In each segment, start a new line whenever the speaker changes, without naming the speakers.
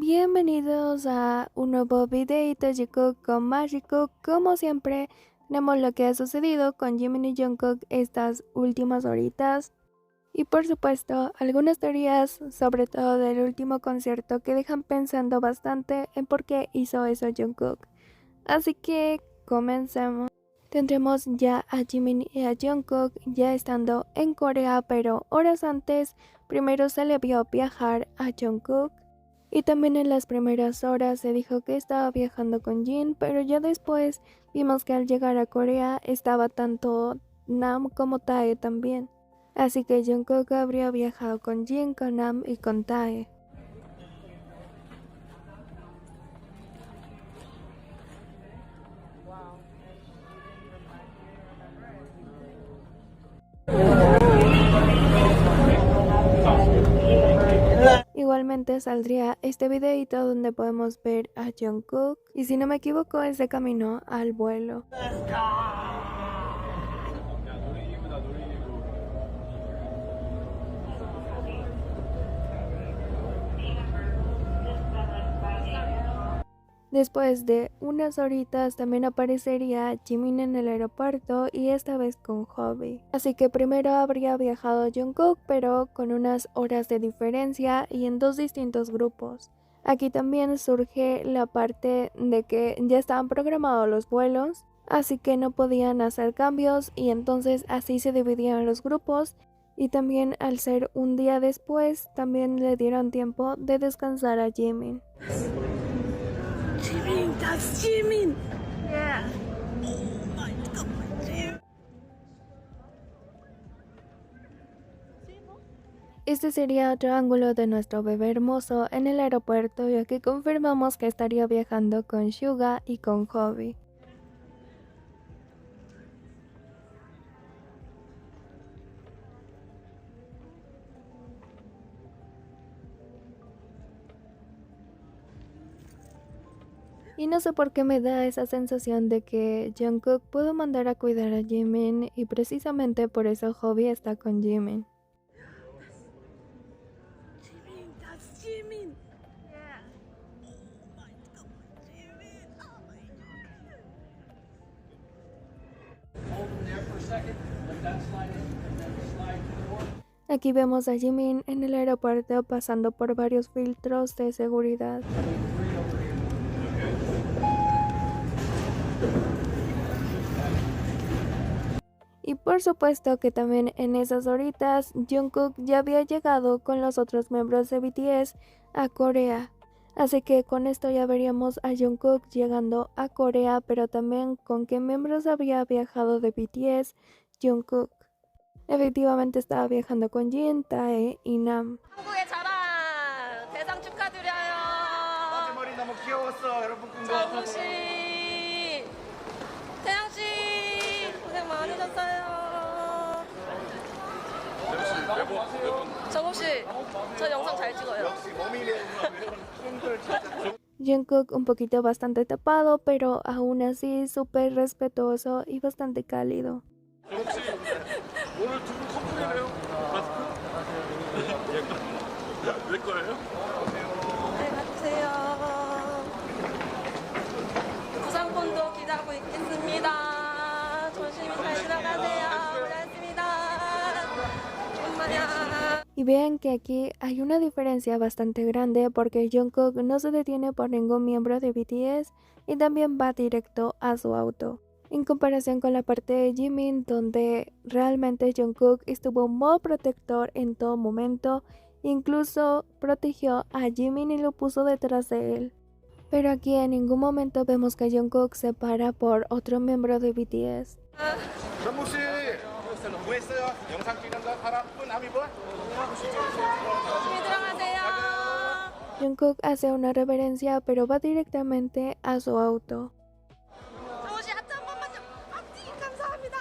Bienvenidos a un nuevo videito de Jungkook con Mágico. Como siempre, tenemos lo que ha sucedido con Jimin y Jungkook estas últimas horitas. Y por supuesto, algunas teorías, sobre todo del último concierto, que dejan pensando bastante en por qué hizo eso Jungkook. Así que comencemos. Tendremos ya a Jimin y a Jungkook ya estando en Corea, pero horas antes, primero se le vio viajar a Jungkook. Y también en las primeras horas se dijo que estaba viajando con Jin, pero ya después vimos que al llegar a Corea estaba tanto Nam como Tae también. Así que Jungkook habría viajado con Jin, con Nam y con Tae. Igualmente saldría este videito donde podemos ver a Jungkook y si no me equivoco es de camino al vuelo. Después de unas horitas también aparecería Jimin en el aeropuerto y esta vez con Hobby. Así que primero habría viajado Jungkook pero con unas horas de diferencia y en dos distintos grupos. Aquí también surge la parte de que ya estaban programados los vuelos, así que no podían hacer cambios y entonces así se dividían los grupos y también al ser un día después también le dieron tiempo de descansar a Jimin.
Jimin, that's Jimin. Yeah. Oh my God, Jimin.
Este sería otro ángulo de nuestro bebé hermoso en el aeropuerto, ya que confirmamos que estaría viajando con Suga y con Hobby. Y no sé por qué me da esa sensación de que Jungkook pudo mandar a cuidar a Jimin y precisamente por eso Hobby está con Jimin.
Jimin, that's Jimin. Yeah. Oh my God, Jimin. Oh my God.
Hold there for a second, let that slide in, and then slide forward.
Aquí vemos a Jimin en el aeropuerto pasando por varios filtros de seguridad. Y por supuesto que también en esas horitas Jungkook ya había llegado con los otros miembros de BTS a Corea. Así que con esto ya veríamos a Jungkook llegando a Corea, pero también con qué miembros había viajado de BTS Jungkook. Efectivamente estaba viajando con Jin, Tae y Nam.
한국의 자랑 대상 축하드려요.
머리 너무 귀여웠어, 여러분.
정우 씨, 태양 씨 고생 많으셨어요. 정우 씨, 저 영상 잘 찍어요.
Jungkook un poquito bastante tapado, pero aún así súper respetuoso y bastante cálido.
혹시 오늘 두분 커플이네요? 내 거예요?
잘 가주세요. 부상품도 기다리고 있겠습니다. 조심히 잘 들어가세요. 고맙습니다. 엄마야.
Y vean que aquí hay una diferencia bastante grande porque Jungkook no se detiene por ningún miembro de BTS y también va directo a su auto. En comparación con la parte de Jimin, donde realmente Jungkook estuvo en modo protector en todo momento, incluso protegió a Jimin y lo puso detrás de él. Pero aquí en ningún momento vemos que Jungkook se para por otro miembro de BTS.
정국 씨, 뭐 했어요? 영상 찍는 거 하나 뿐 아미볼?
조심히 들어가세요.
Jungkook hace una reverencia pero va directamente a su auto.
정우 씨 하트 한 번만요. 하트 감사합니다.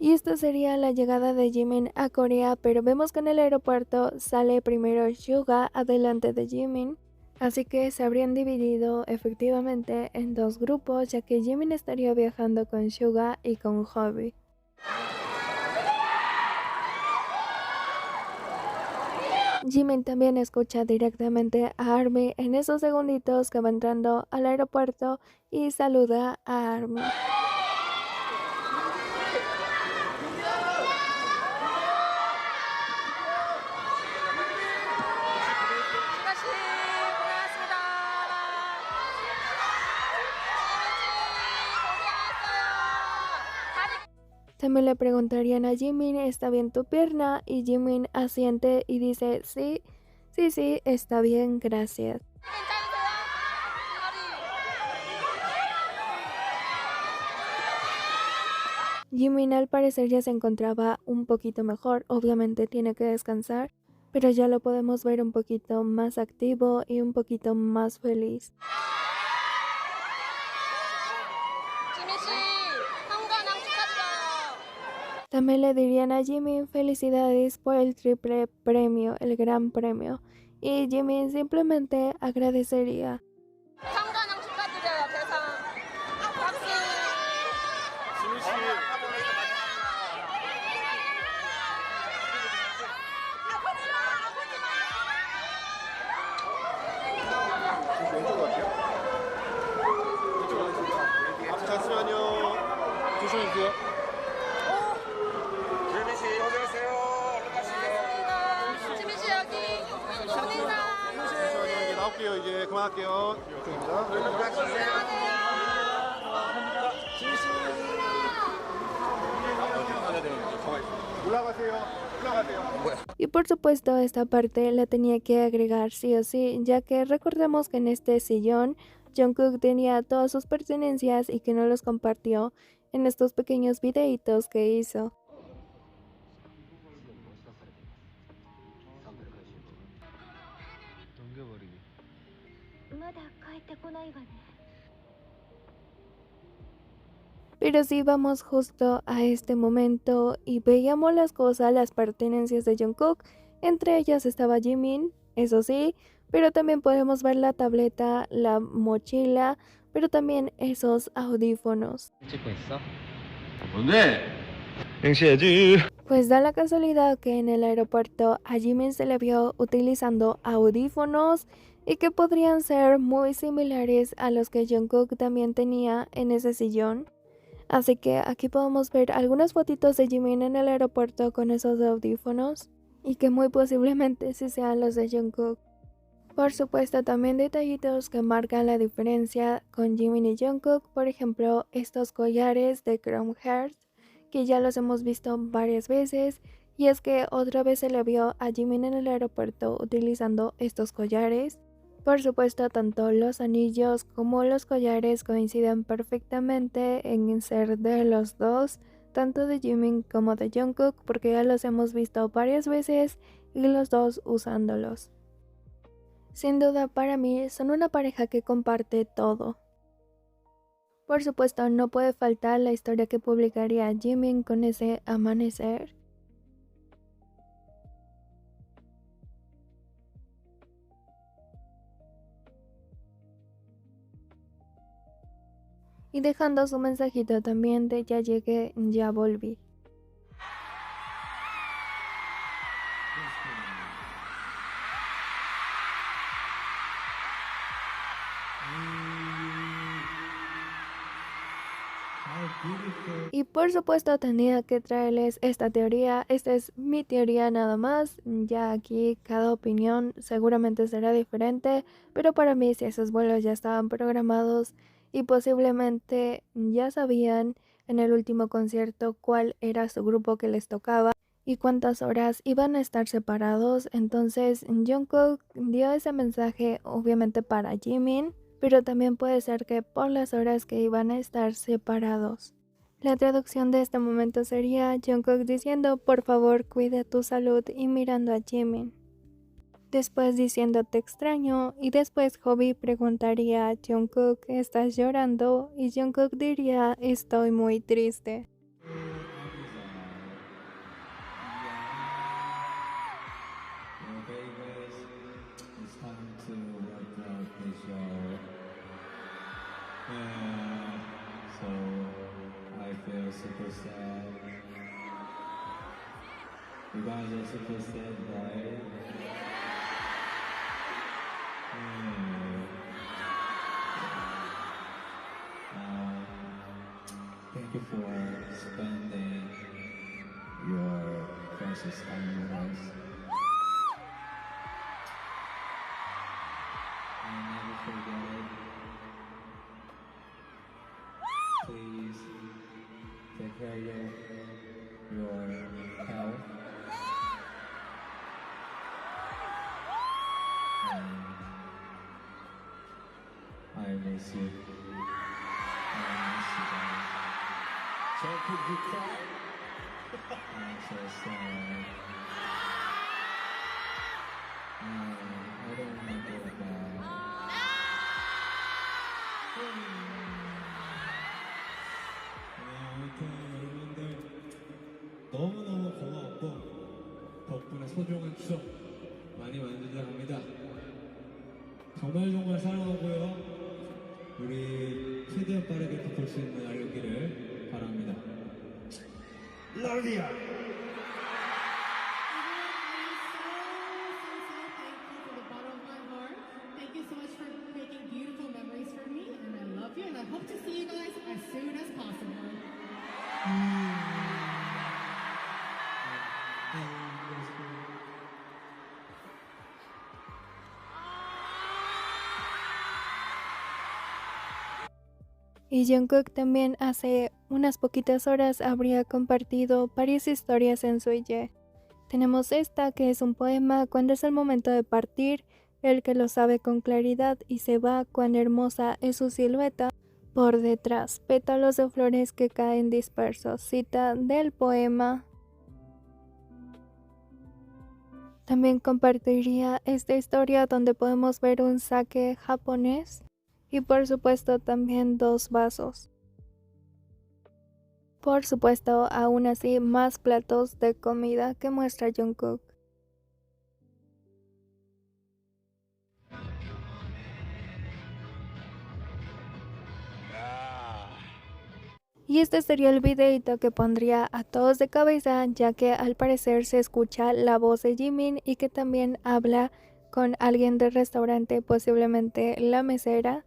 Y esta sería la llegada de Jimin a Corea, pero vemos que en el aeropuerto sale primero Suga adelante de Jimin. Así que se habrían dividido efectivamente en dos grupos, ya que Jimin estaría viajando con Suga y con Hobby. Jimin también escucha directamente a ARMY en esos segunditos que va entrando al aeropuerto y saluda a ARMY. También le preguntarían a Jimin, ¿está bien tu pierna? Y Jimin asiente y dice, sí, está bien, gracias. Jimin al parecer ya se encontraba un poquito mejor, obviamente tiene que descansar, pero ya lo podemos ver un poquito más activo y un poquito más feliz. También le dirían a Jimin felicidades por el triple premio, el gran premio, y Jimin simplemente agradecería.
잠시만요. 조심해주세요. 지민 씨, 고생했어요. 얼른 가시죠.
지민 씨 여기 손인사.
잠시만요. 이제 나올게요. 이제 그만할게요. 이쪽입니다. 지민 씨. 올라가세요.
Y por supuesto esta parte la tenía que agregar sí o sí, ya que recordemos que en este sillón Jungkook tenía todas sus pertenencias y que no los compartió en estos pequeños videitos que hizo. Pero si vamos justo a este momento y veíamos las cosas, las pertenencias de Jungkook, entre ellas estaba Jimin, eso sí, pero también podemos ver la tableta, la mochila, pero también esos audífonos.
¿Dónde? 행시해야지.
Pues da la casualidad que en el aeropuerto a Jimin se le vio utilizando audífonos y que podrían ser muy similares a los que Jungkook también tenía en ese sillón. Así que aquí podemos ver algunas fotitos de Jimin en el aeropuerto con esos audífonos y que muy posiblemente sí sean los de Jungkook. Por supuesto también detallitos que marcan la diferencia con Jimin y Jungkook, por ejemplo estos collares de Chrome Heart que ya los hemos visto varias veces, y es que otra vez se le vio a Jimin en el aeropuerto utilizando estos collares. Por supuesto, tanto los anillos como los collares coinciden perfectamente en ser de los dos, tanto de Jimin como de Jungkook, porque ya los hemos visto varias veces y los dos usándolos. Sin duda para mí son una pareja que comparte todo. Por supuesto no puede faltar la historia que publicaría Jimin con ese amanecer. Y dejando su mensajito también de ya llegué, ya volví. Y por supuesto tenía que traerles esta teoría, esta es mi teoría nada más, ya aquí cada opinión seguramente será diferente, pero para mí si esos vuelos ya estaban programados y posiblemente ya sabían en el último concierto cuál era su grupo que les tocaba y cuántas horas iban a estar separados, entonces Jungkook dio ese mensaje obviamente para Jimin, pero también puede ser que por las horas que iban a estar separados. La traducción de este momento sería Jungkook diciendo por favor cuida tu salud y mirando a Jimin. Después diciendo te extraño y después Hobby preguntaría a Jungkook ¿estás llorando? Y Jungkook diría estoy muy triste.
super sad. You guys are super sad, right? Thank you for spending your precious time with us. I'll never forget it. Please take care of your health. And I miss you. I miss you guys. So could you cry? I'm so sad. I don't want to go back. 아무튼 여러분들 너무너무 고마웠고 덕분에 소중한 추억 많이 만들다 갑니다. 정말 사랑하고요. 우리 최대한 빠르게 볼 수 있는 날 오기를 바랍니다. Love you!
Thank you so much for making beautiful memories for me, and I love you, and I hope to see you guys as soon as possible.
Y Jungkook también hace unas poquitas horas habría compartido varias historias en su IG. Tenemos esta que es un poema cuando es el momento de partir, el que lo sabe con claridad y se va cuán hermosa es su silueta. Por detrás, pétalos de flores que caen dispersos, cita del poema. También compartiría esta historia donde podemos ver un sake japonés y por supuesto también 2 vasos. Por supuesto, aún así, más platos de comida que muestra Jungkook. Y este sería el videito que pondría a todos de cabeza, ya que al parecer se escucha la voz de Jimin y que también habla con alguien del restaurante, posiblemente la mesera.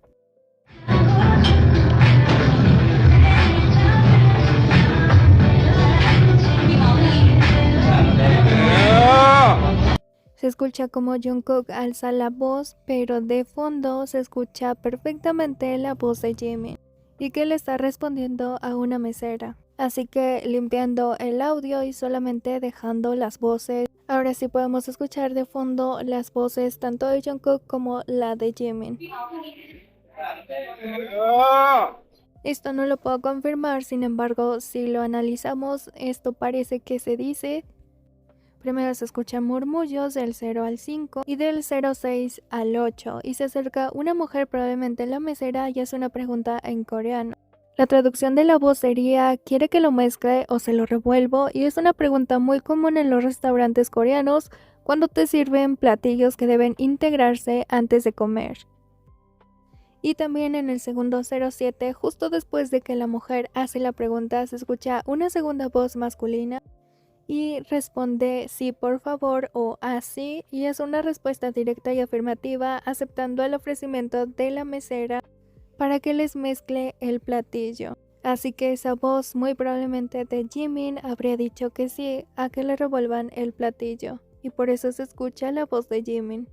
Se escucha como Jungkook alza la voz, pero de fondo se escucha perfectamente la voz de Jimin y que le está respondiendo a una mesera. Así que limpiando el audio y solamente dejando las voces, ahora sí podemos escuchar de fondo las voces tanto de Jungkook como la de Jimin. Esto no lo puedo confirmar, sin embargo, si lo analizamos, esto parece que se dice. Primero se escuchan murmullos del 0 al 5 y del 06 al 8 y se acerca una mujer, probablemente la mesera, y hace una pregunta en coreano. La traducción de la voz sería ¿quiere que lo mezcle o se lo revuelvo? Y es una pregunta muy común en los restaurantes coreanos cuando te sirven platillos que deben integrarse antes de comer. Y también en el segundo 07, justo después de que la mujer hace la pregunta, se escucha una segunda voz masculina y responde sí por favor o así, y es una respuesta directa y afirmativa aceptando el ofrecimiento de la mesera para que les mezcle el platillo. Así que esa voz muy probablemente de Jimin habría dicho que sí a que le revuelvan el platillo y por eso se escucha la voz de Jimin.